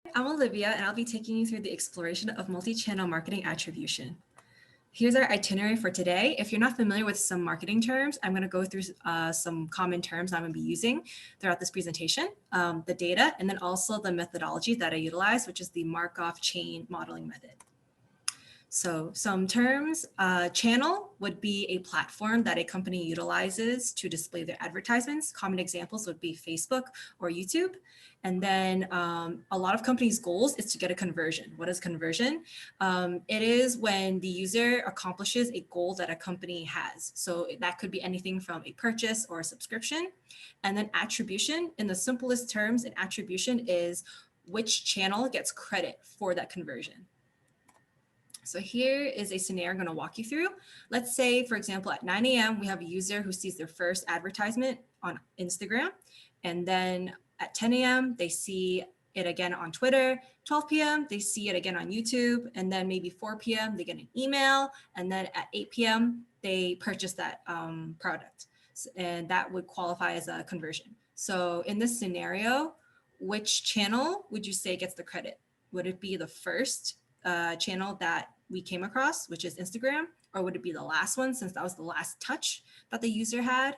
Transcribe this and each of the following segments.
I'm Olivia, and I'll be taking you through the exploration of multi-channel marketing attribution. Here's our itinerary for today. If you're not familiar with some marketing terms, I'm going to go through some common terms I'm going to be using throughout this presentation, the data, and then also the methodology that I utilize, which is the Markov chain modeling method. So some terms, channel would be a platform that a company utilizes to display their advertisements. Common examples would be Facebook or YouTube. And then a lot of companies' goals is to get a conversion. What is conversion? It is when the user accomplishes a goal that a company has. So that could be anything from a purchase or a subscription. And then attribution, in the simplest terms, an attribution is which channel gets credit for that conversion. So here is a scenario I'm going to walk you through. Let's say, for example, at 9 a.m., we have a user who sees their first advertisement on Instagram. And then at 10 a.m., they see it again on Twitter. 12 p.m., they see it again on YouTube. And then maybe 4 p.m., they get an email. And then at 8 p.m., they purchase that product. And that would qualify as a conversion. So in this scenario, which channel would you say gets the credit? Would it be the first channel that we came across, which is Instagram, or would it be the last one since that was the last touch that the user had?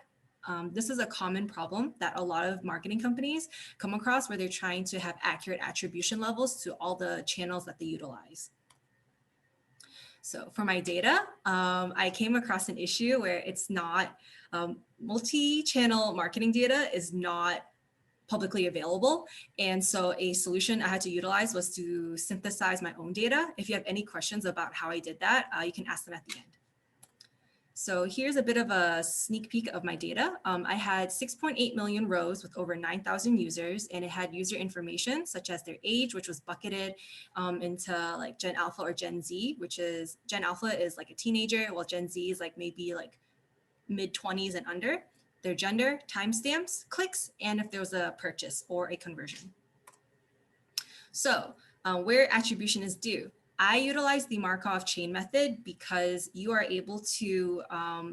This is a common problem that a lot of marketing companies come across where they're trying to have accurate attribution levels to all the channels that they utilize. So for my data, I came across an issue where it's not, multi-channel marketing data is not publicly available. And so a solution I had to utilize was to synthesize my own data. If you have any questions about how I did that, you can ask them at the end. So here's a bit of a sneak peek of my data. I had 6.8 million rows with over 9,000 users, and it had user information such as their age, which was bucketed into like Gen Alpha or Gen Z, which is Gen Alpha is like a teenager, while Gen Z is like maybe like mid 20s and under. Their gender, timestamps, clicks, and if there was a purchase or a conversion. So where attribution is due. I utilize the Markov chain method because you are able to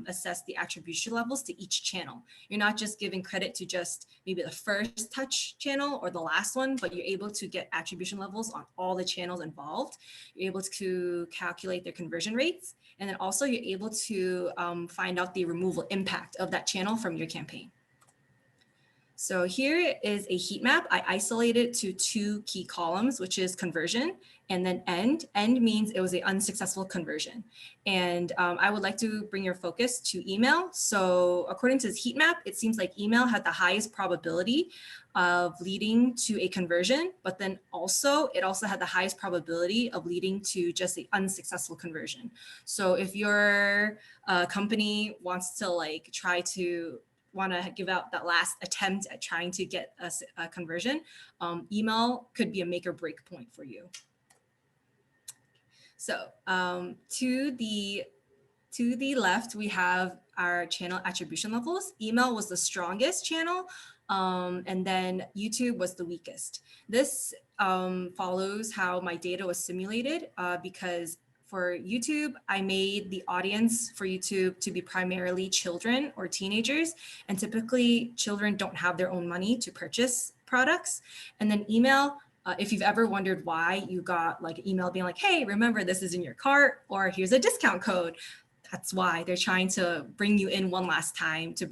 assess the attribution levels to each channel. You're not just giving credit to just maybe the first touch channel or the last one, but you're able to get attribution levels on all the channels involved. You're able to calculate their conversion rates. And then also you're able to find out the removal impact of that channel from your campaign. So here is a heat map. I isolated to two key columns, which is conversion and then end. End means it was an unsuccessful conversion. And I would like to bring your focus to email. So according to this heat map, it seems like email had the highest probability of leading to a conversion, but then it also had the highest probability of leading to just an unsuccessful conversion. So if your company wants to like want to give out that last attempt at trying to get a conversion, email could be a make or break point for you. So to the left, we have our channel attribution levels. Email was the strongest channel, and then YouTube was the weakest. This follows how my data was simulated because for YouTube, I made the audience for YouTube to be primarily children or teenagers. And typically children don't have their own money to purchase products. And then email, if you've ever wondered why you got like an email being like, hey, remember this is in your cart, or here's a discount code. That's why they're trying to bring you in one last time to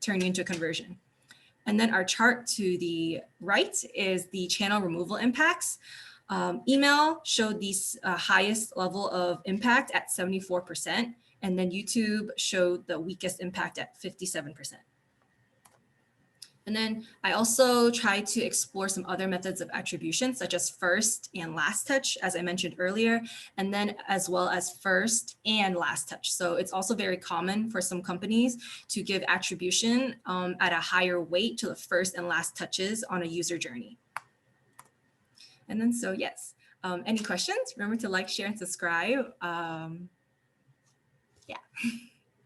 turn you into a conversion. And then our chart to the right is the channel removal impacts. Email showed the highest level of impact at 74%, and then YouTube showed the weakest impact at 57%. And then I also tried to explore some other methods of attribution, such as first and last touch, as I mentioned earlier, and then as well as first and last touch. So it's also very common for some companies to give attribution at a higher weight to the first and last touches on a user journey. And then, so yes, any questions? Remember to like, share, and subscribe. Yeah.